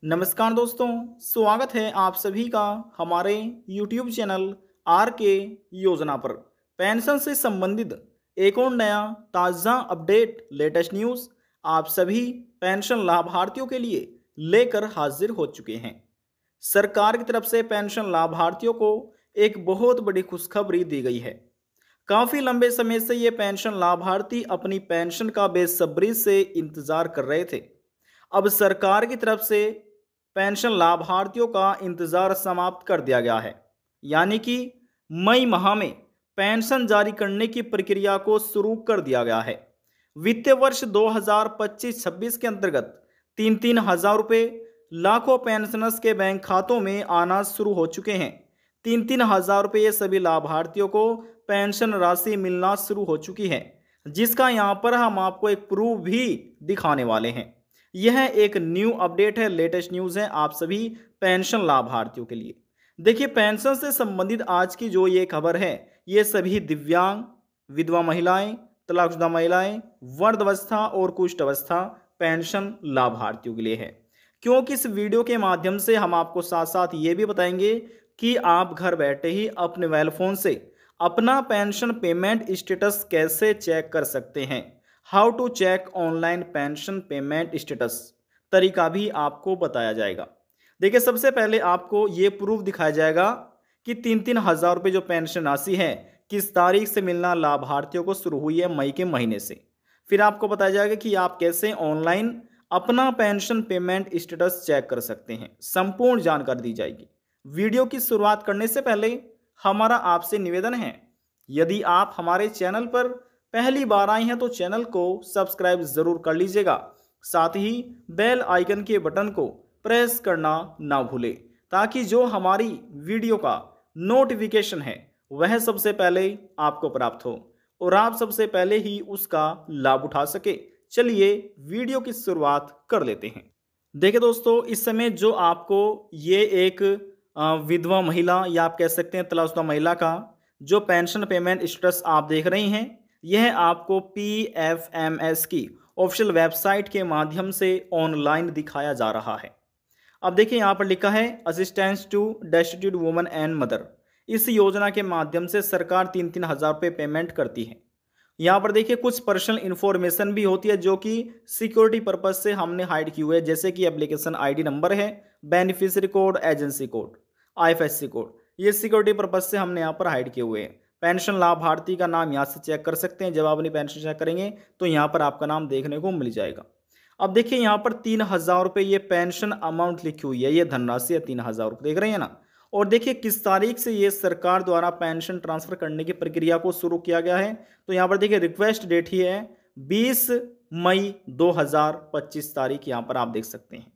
नमस्कार दोस्तों, स्वागत है आप सभी का हमारे YouTube चैनल आर के योजना पर। पेंशन से संबंधित एक और नया ताज़ा अपडेट लेटेस्ट न्यूज़ आप सभी पेंशन लाभार्थियों के लिए लेकर हाजिर हो चुके हैं। सरकार की तरफ से पेंशन लाभार्थियों को एक बहुत बड़ी खुशखबरी दी गई है। काफ़ी लंबे समय से ये पेंशन लाभार्थी अपनी पेंशन का बेसब्री से इंतज़ार कर रहे थे। अब सरकार की तरफ से पेंशन लाभार्थियों का इंतजार समाप्त कर दिया गया है। यानी कि मई माह में पेंशन जारी करने की प्रक्रिया को शुरू कर दिया गया है। वित्तीय वर्ष 2025-26 के अंतर्गत 3-3 हज़ार रुपये लाखों पेंशनर्स के बैंक खातों में आना शुरू हो चुके हैं। 3-3 हज़ार रुपये सभी लाभार्थियों को पेंशन राशि मिलना शुरू हो चुकी है, जिसका यहाँ पर हम आपको एक प्रूफ भी दिखाने वाले हैं। यह एक न्यू अपडेट है, लेटेस्ट न्यूज़ है आप सभी पेंशन लाभार्थियों के लिए। देखिए, पेंशन से संबंधित आज की जो ये खबर है, ये सभी दिव्यांग, विधवा महिलाएं, तलाकशुदा महिलाएं, वृद्धावस्था और कुष्ठ अवस्था पेंशन लाभार्थियों के लिए है। क्योंकि इस वीडियो के माध्यम से हम आपको साथ साथ ये भी बताएंगे कि आप घर बैठे ही अपने मोबाइल फोन से अपना पेंशन पेमेंट स्टेटस कैसे चेक कर सकते हैं। How to check online pension payment status तरीका भी आपको बताया जाएगा। देखिए, सबसे पहले आपको ये प्रूफ दिखाया जाएगा कि 3-3 हज़ार रुपये जो पेंशन राशि है किस तारीख से मिलना लाभार्थियों को शुरू हुई है, मई के महीने से। फिर आपको बताया जाएगा कि आप कैसे ऑनलाइन अपना पेंशन पेमेंट स्टेटस चेक कर सकते हैं। संपूर्ण जानकारी दी जाएगी। वीडियो की शुरुआत करने से पहले हमारा आपसे निवेदन है, यदि आप हमारे चैनल पर पहली बार आए हैं तो चैनल को सब्सक्राइब जरूर कर लीजिएगा। साथ ही बेल आइकन के बटन को प्रेस करना ना भूलें, ताकि जो हमारी वीडियो का नोटिफिकेशन है वह सबसे पहले आपको प्राप्त हो और आप सबसे पहले ही उसका लाभ उठा सके। चलिए वीडियो की शुरुआत कर लेते हैं। देखिए दोस्तों, इस समय जो आपको ये एक विधवा महिला या आप कह सकते हैं तलाकशुदा महिला का जो पेंशन पेमेंट स्टेटस आप देख रहे हैं, यह आपको PFMS की ऑफिशियल वेबसाइट के माध्यम से ऑनलाइन दिखाया जा रहा है। अब देखिए, यहाँ पर लिखा है assistance to destitute woman and mother. इस योजना के माध्यम से सरकार 3-3 हज़ार रुपये पेमेंट करती है। यहाँ पर देखिए, कुछ पर्सनल इन्फॉर्मेशन भी होती है जो कि सिक्योरिटी पर्पज से हमने हाइड की हुई है, जैसे कि एप्लीकेशन ID नंबर है, beneficiary code, agency code, IFSC code. ये सिक्योरिटी पर्पज से हमने यहाँ पर हाइड किए हुए हैं। पेंशन लाभार्थी का नाम यहाँ से चेक कर सकते हैं। जब आप अपनी पेंशन चेक करेंगे तो यहाँ पर आपका नाम देखने को मिल जाएगा। अब देखिए, यहाँ पर 3 हज़ार रुपये ये पेंशन अमाउंट लिखी हुई है, ये धनराशि है 3 हज़ार रुपये, देख रहे हैं ना। और देखिए किस तारीख से ये सरकार द्वारा पेंशन ट्रांसफर करने की प्रक्रिया को शुरू किया गया है। तो यहाँ पर देखिए रिक्वेस्ट डेट ही है 20 मई 2025 तारीख, यहाँ पर आप देख सकते हैं।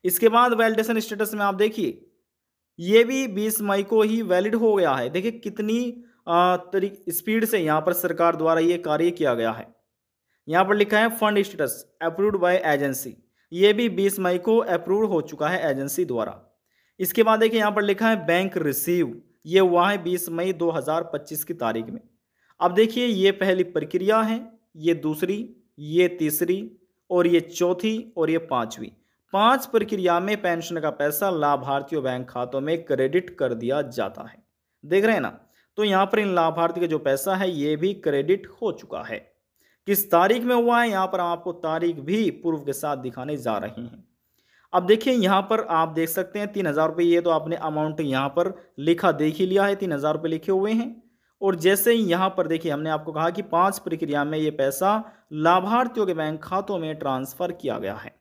इसके बाद वैलिडेशन स्टेटस में आप देखिए, ये भी 20 मई को ही वैलिड हो गया है। देखिए कितनी स्पीड से यहाँ पर सरकार द्वारा ये कार्य किया गया है। यहाँ पर लिखा है fund status approved by agency, ये भी 20 मई को अप्रूव हो चुका है एजेंसी द्वारा। इसके बाद देखिए यहाँ पर लिखा है बैंक रिसीव, ये हुआ है 20 मई 2025 की तारीख में। अब देखिए, ये पहली प्रक्रिया है, ये दूसरी, ये तीसरी और ये चौथी और ये पांचवी। 5 प्रक्रिया में पेंशन का पैसा लाभार्थियों बैंक खातों में क्रेडिट कर दिया जाता है, देख रहे हैं ना। तो यहाँ पर इन लाभार्थी का जो पैसा है ये भी क्रेडिट हो चुका है। किस तारीख में हुआ है, यहाँ पर हम आपको तारीख भी प्रूफ के साथ दिखाने जा रहे हैं। अब देखिए, यहाँ पर आप देख सकते हैं 3 हज़ार रुपये, ये तो आपने अमाउंट यहाँ पर लिखा देख ही लिया है, 3 हज़ार रुपये लिखे हुए हैं। और जैसे ही यहाँ पर देखिए, हमने आपको कहा कि 5 प्रक्रिया में ये पैसा लाभार्थियों के बैंक खातों में ट्रांसफर किया गया है।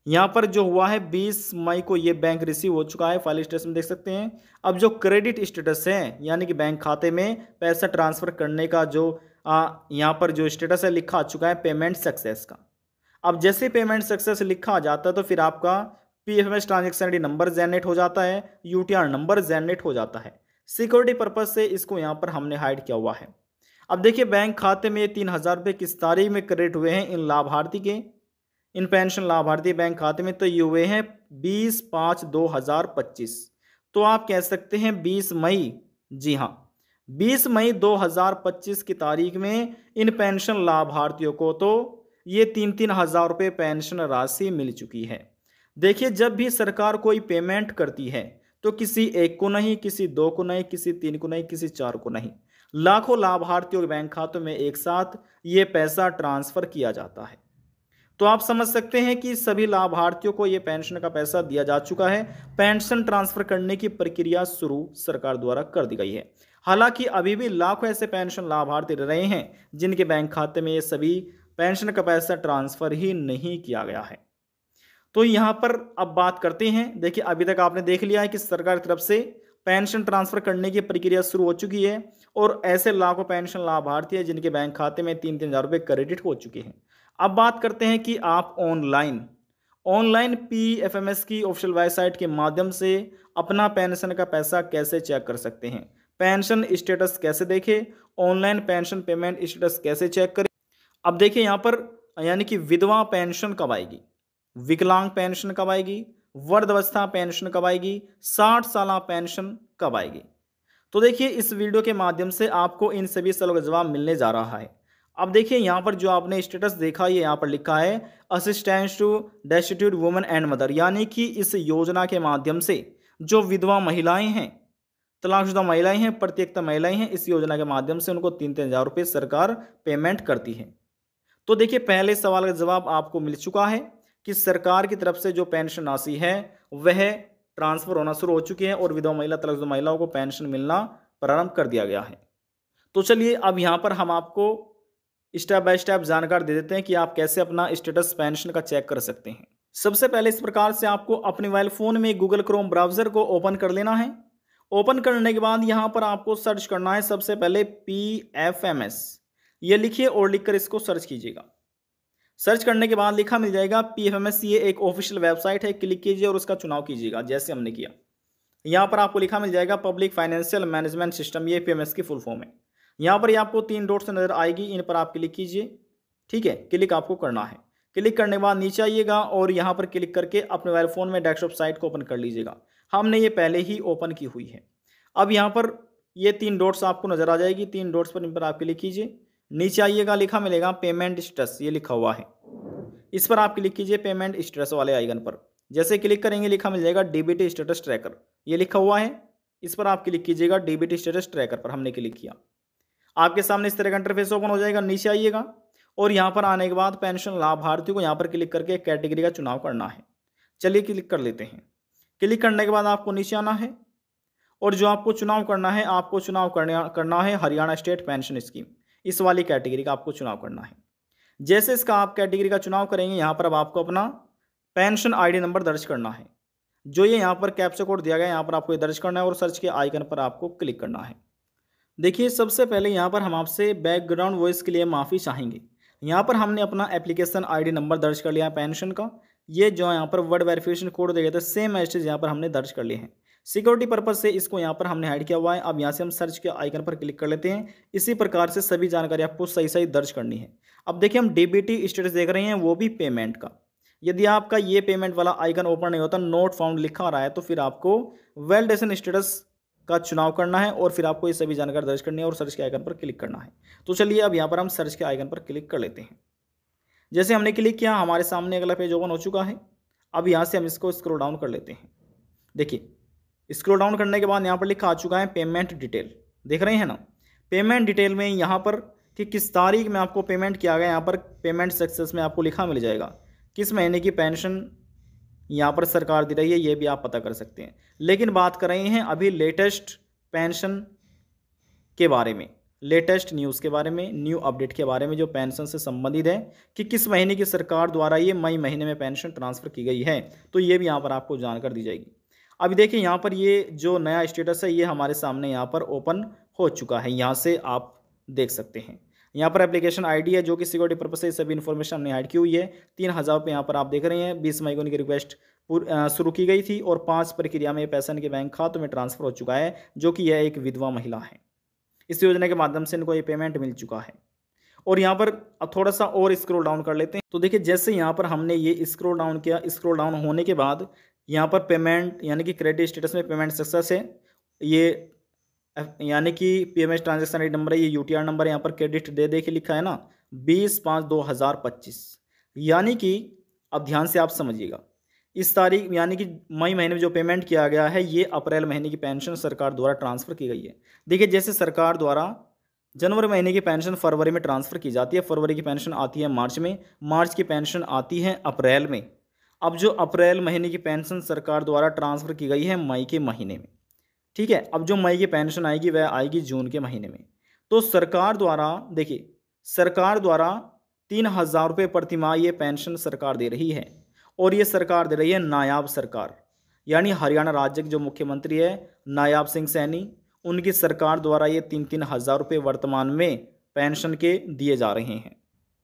यहाँ पर जो हुआ है 20 मई को ये बैंक रिसीव हो चुका है, फाइल स्टेटस में देख सकते हैं। अब जो क्रेडिट स्टेटस है, यानी कि बैंक खाते में पैसा ट्रांसफर करने का जो यहाँ पर जो स्टेटस है लिखा आ चुका है पेमेंट सक्सेस का। अब जैसे पेमेंट सक्सेस लिखा आ जाता है तो फिर आपका PFMS transaction ID number generate हो जाता है, UTR नंबर जनरेट हो जाता है। सिक्योरिटी पर्पज से इसको यहाँ पर हमने हाइड किया हुआ है। अब देखिए, बैंक खाते में 3 हज़ार रुपये किस तारीख में क्रेडिट हुए हैं इन लाभार्थी के, इन पेंशन लाभार्थी बैंक खाते में, तो ये हुए हैं 20/5/2025। तो आप कह सकते हैं 20 मई, जी हाँ 20 मई 2025 की तारीख में इन पेंशन लाभार्थियों को तो ये 3-3 हज़ार रुपये पेंशन राशि मिल चुकी है। देखिए, जब भी सरकार कोई पेमेंट करती है तो किसी एक को नहीं, किसी दो को नहीं, किसी तीन को नहीं, किसी चार को नहीं, लाखों लाभार्थियों के बैंक खातों में एक साथ ये पैसा ट्रांसफर किया जाता है। तो आप समझ सकते हैं कि सभी लाभार्थियों को ये पेंशन का पैसा दिया जा चुका है। पेंशन ट्रांसफर करने की प्रक्रिया शुरू सरकार द्वारा कर दी गई है। हालांकि अभी भी लाखों ऐसे पेंशन लाभार्थी रह रहे हैं जिनके बैंक खाते में ये सभी पेंशन का पैसा ट्रांसफर ही नहीं किया गया है। तो यहाँ पर अब बात करते हैं। देखिए, अभी तक आपने देख लिया है कि सरकार की तरफ से पेंशन ट्रांसफर करने की प्रक्रिया शुरू हो चुकी है और ऐसे लाखों पेंशन लाभार्थी हैं जिनके बैंक खाते में 3-3 हज़ार रुपये क्रेडिट हो चुके हैं। अब बात करते हैं कि आप ऑनलाइन ऑनलाइन पीएफएमएस की ऑफिशियल वेबसाइट के माध्यम से अपना पेंशन का पैसा कैसे चेक कर सकते हैं, पेंशन स्टेटस कैसे देखें, ऑनलाइन पेंशन पेमेंट स्टेटस कैसे चेक करें। अब देखिए यहाँ पर यानी कि विधवा पेंशन कब आएगी, विकलांग पेंशन कब आएगी, वृद्धावस्था पेंशन कब आएगी, 60 साल पेंशन कब आएगी। तो देखिए, इस वीडियो के माध्यम से आपको इन सभी सवालों का जवाब मिलने जा रहा है। अब देखिए, यहाँ पर जो आपने स्टेटस देखा, ये यहाँ पर लिखा है assistance to destitute women and mother, यानी कि इस योजना के माध्यम से जो विधवा महिलाएं हैं, तलाकशुदा महिलाएं हैं, परित्यक्ता महिलाएं हैं, इस योजना के माध्यम से उनको 3-3 हज़ार रुपये सरकार पेमेंट करती है। तो देखिए, पहले सवाल का जवाब आपको मिल चुका है कि सरकार की तरफ से जो पेंशन राशि है वह ट्रांसफर होना शुरू हो चुकी है और विधवा महिला, तलाकशुदा महिलाओं को पेंशन मिलना प्रारंभ कर दिया गया है। तो चलिए, अब यहाँ पर हम आपको स्टेप बाय स्टेप जानकारी दे देते हैं कि आप कैसे अपना स्टेटस पेंशन का चेक कर सकते हैं। सबसे पहले इस प्रकार से आपको अपने मोबाइल फोन में गूगल क्रोम ब्राउजर को ओपन कर लेना है। ओपन करने के बाद यहाँ पर आपको सर्च करना है सबसे पहले पीएफएमएस, ये लिखिए और लिखकर इसको सर्च कीजिएगा। सर्च करने के बाद लिखा मिल जाएगा पीएफएमएस, ये एक ऑफिशियल वेबसाइट है, क्लिक कीजिए और उसका चुनाव कीजिएगा जैसे हमने किया। यहाँ पर आपको लिखा मिल जाएगा पब्लिक फाइनेंशियल मैनेजमेंट सिस्टम, ये पीएफएमएस की फुल फॉर्म है। यहाँ पर आपको 3 डॉट्स नजर आएगी, इन पर आप क्लिक कीजिए। ठीक है, क्लिक आपको करना है। क्लिक करने के बाद नीचे आइएगा और यहाँ पर क्लिक करके अपने मोबाइल फोन में डेस्कटॉप साइट को ओपन कर लीजिएगा। हमने ये पहले ही ओपन की हुई है। अब यहाँ पर ये 3 डॉट्स आपको नजर आ जाएगी, 3 डॉट्स पर इन पर आप क्लिक कीजिए। नीचे आइएगा, लिखा मिलेगा पेमेंट स्टेटस, ये लिखा हुआ है, इस पर आप क्लिक कीजिए पेमेंट स्टेटस वाले आइकन पर। जैसे क्लिक करेंगे लिखा मिल जाएगा डीबीटी स्टेटस ट्रैकर, ये लिखा हुआ है, इस पर आप क्लिक कीजिएगा डीबीटी स्टेटस ट्रैकर पर। हमने क्लिक किया, आपके सामने इस तरह का इंटरफेस ओपन हो जाएगा। नीचे आइएगा और यहाँ पर आने के बाद पेंशन लाभार्थियों को यहाँ पर क्लिक करके कैटेगरी का चुनाव करना है। चलिए क्लिक कर लेते हैं। क्लिक करने के बाद आपको नीचे आना है और जो आपको चुनाव करना है, आपको चुनाव करना है हरियाणा स्टेट पेंशन स्कीम, इस वाली कैटेगरी का आपको चुनाव करना है। जैसे इसका आप कैटेगरी का चुनाव करेंगे, यहाँ पर अब आपको अपना पेंशन आईडी नंबर दर्ज करना है। जो ये यहाँ पर कैप्चा कोड दिया गया है, यहाँ पर आपको ये दर्ज करना है और सर्च के आइकन पर आपको क्लिक करना है। देखिए, सबसे पहले यहाँ पर हम आपसे बैकग्राउंड वॉइस के लिए माफ़ी चाहेंगे। यहाँ पर हमने अपना एप्लीकेशन आईडी नंबर दर्ज कर लिया है पेंशन का। ये जो यहाँ पर वर्ड वेरिफिकेशन कोड दिया गया था, सेम मैसेज यहाँ पर हमने दर्ज कर लिए हैं। सिक्योरिटी पर्पज से इसको यहाँ पर हमने हाइड किया हुआ है। अब यहाँ से हम सर्च के आइकन पर क्लिक कर लेते हैं। इसी प्रकार से सभी जानकारी आपको सही सही दर्ज करनी है। अब देखिए, हम डीबीटी स्टेटस देख रहे हैं, वो भी पेमेंट का। यदि आपका ये पेमेंट वाला आइकन ओपन नहीं होता, नोट फाउंड लिखा आ रहा है, तो फिर आपको वैलिडेशन स्टेटस का चुनाव करना है और फिर आपको ये सभी जानकारी दर्ज करनी है और सर्च के आइकन पर क्लिक करना है। तो चलिए, अब यहाँ पर हम सर्च के आइकन पर क्लिक कर लेते हैं। जैसे हमने क्लिक किया, हमारे सामने अगला पेज ओपन हो चुका है। अब यहाँ से हम इसको स्क्रॉल डाउन कर लेते हैं। देखिए, स्क्रॉल डाउन करने के बाद यहाँ पर लिखा आ चुका है पेमेंट डिटेल, देख रहे हैं ना। पेमेंट डिटेल में यहाँ पर कि किस तारीख में आपको पेमेंट किया गया, यहाँ पर पेमेंट सक्सेस में आपको लिखा मिल जाएगा किस महीने की पेंशन यहाँ पर सरकार दे रही है, ये भी आप पता कर सकते हैं। लेकिन बात कर रहे हैं अभी लेटेस्ट पेंशन के बारे में, लेटेस्ट न्यूज़ के बारे में, न्यू अपडेट के बारे में, जो पेंशन से संबंधित है कि किस महीने की सरकार द्वारा ये मई महीने में पेंशन ट्रांसफ़र की गई है, तो ये भी यहाँ पर आपको जानकारी दी जाएगी। अभी देखिए, यहाँ पर ये जो नया स्टेटस है, ये हमारे सामने यहाँ पर ओपन हो चुका है। यहाँ से आप देख सकते हैं। यहाँ पर एप्लीकेशन आईडी है, जो कि सिक्योरिटी पर्पज से सभी इन्फॉर्मेशन हमने ऐड की हुई है। 3,000 रुपये यहाँ पर आप देख रहे हैं। 20 मई को उनकी रिक्वेस्ट शुरू की गई थी और 5 प्रक्रिया में पैसा इनके बैंक खातों में ट्रांसफर हो चुका है, जो कि यह एक विधवा महिला है। इस योजना के माध्यम से इनको ये पेमेंट मिल चुका है। और यहाँ पर अब थोड़ा सा और स्क्रॉल डाउन कर लेते हैं। तो देखिए, जैसे यहाँ पर हमने ये स्क्रॉल डाउन किया, स्क्रॉल डाउन होने के बाद यहाँ पर पेमेंट यानी कि क्रेडिट स्टेटस में पेमेंट सक्सेस है, ये यानी कि पीएमएस ट्रांजैक्शन आईडी नंबर है, ये यूटीआर नंबर है, यहाँ पर क्रेडिट दे के लिखा है ना 20/5/2025। यानी कि अब ध्यान से आप समझिएगा, इस तारीख यानी कि मई महीने में जो पेमेंट किया गया है ये अप्रैल महीने की पेंशन सरकार द्वारा ट्रांसफ़र की गई है। देखिए जैसे सरकार द्वारा जनवरी महीने की पेंशन फरवरी में ट्रांसफ़र की जाती है, फरवरी की पेंशन आती है मार्च में, मार्च की पेंशन आती है अप्रैल में। अब जो अप्रैल महीने की पेंशन सरकार द्वारा ट्रांसफ़र की गई है मई के महीने में, ठीक है। अब जो मई की पेंशन आएगी वह आएगी जून के महीने में। तो सरकार द्वारा देखिए, सरकार द्वारा 3,000 रुपये प्रतिमाह ये पेंशन सरकार दे रही है और ये सरकार दे रही है नायाब सरकार, यानी हरियाणा राज्य के जो मुख्यमंत्री है नायाब सिंह सैनी, उनकी सरकार द्वारा ये 3-3 हज़ार रुपये वर्तमान में पेंशन के दिए जा रहे हैं।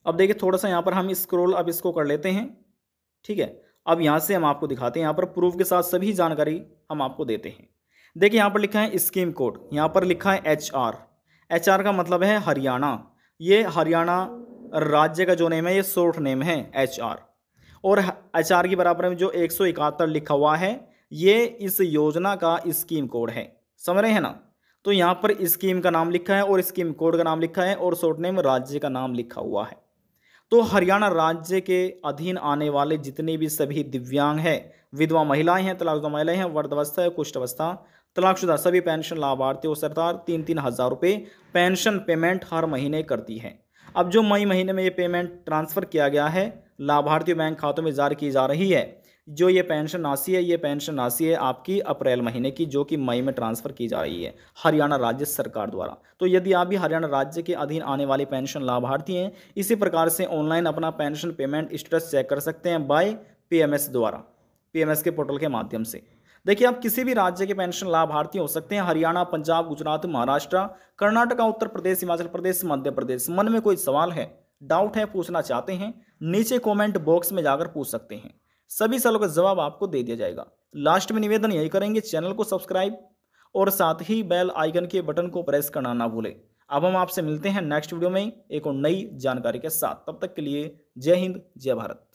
अब देखिए थोड़ा सा यहाँ पर हम स्क्रॉल अब इसको कर लेते हैं, ठीक है। अब यहाँ से हम आपको दिखाते हैं, यहाँ पर प्रूफ के साथ सभी जानकारी हम आपको देते हैं। देखिए यहाँ पर लिखा है स्कीम कोड, यहाँ पर लिखा है HR। HR का मतलब है हरियाणा, ये हरियाणा राज्य का जो नेम है ये शॉर्ट नेम है HR। और HR के बराबर में जो 171 लिखा हुआ है ये इस योजना का स्कीम कोड है, समझ रहे हैं ना। तो यहाँ पर स्कीम का नाम लिखा है और स्कीम कोड का नाम लिखा है और शॉर्ट नेम राज्य का नाम लिखा हुआ है। तो हरियाणा राज्य के अधीन आने वाले जितने भी सभी दिव्यांग हैं, विधवा महिलाएं हैं, तलाकशुदा महिलाएं हैं, वृद्धावस्था है, कुष्ठ अवस्था, तलाकशुदा सभी पेंशन लाभार्थियों सरकार 3-3 हज़ार रुपये पेंशन पेमेंट हर महीने करती है। अब जो मई महीने में ये पेमेंट ट्रांसफ़र किया गया है लाभार्थी बैंक खातों में जारी की जा रही है, जो ये पेंशन राशि है ये पेंशन राशि है आपकी अप्रैल महीने की, जो कि मई में ट्रांसफ़र की जा रही है हरियाणा राज्य सरकार द्वारा। तो यदि आप भी हरियाणा राज्य के अधीन आने वाले पेंशन लाभार्थी हैं, इसी प्रकार से ऑनलाइन अपना पेंशन पेमेंट स्टेटस चेक कर सकते हैं बाय PMS द्वारा, PMS के पोर्टल के माध्यम से। देखिए आप किसी भी राज्य के पेंशन लाभार्थी हो सकते हैं, हरियाणा, पंजाब, गुजरात, महाराष्ट्र, कर्नाटक, उत्तर प्रदेश, हिमाचल प्रदेश, मध्य प्रदेश। मन में कोई सवाल है, डाउट है, पूछना चाहते हैं, नीचे कमेंट बॉक्स में जाकर पूछ सकते हैं, सभी सवालों का जवाब आपको दे दिया जाएगा। लास्ट में निवेदन यही करेंगे, चैनल को सब्सक्राइब और साथ ही बेल आइकन के बटन को प्रेस करना ना भूलें। अब हम आपसे मिलते हैं नेक्स्ट वीडियो में एक और नई जानकारी के साथ, तब तक के लिए जय हिंद, जय भारत।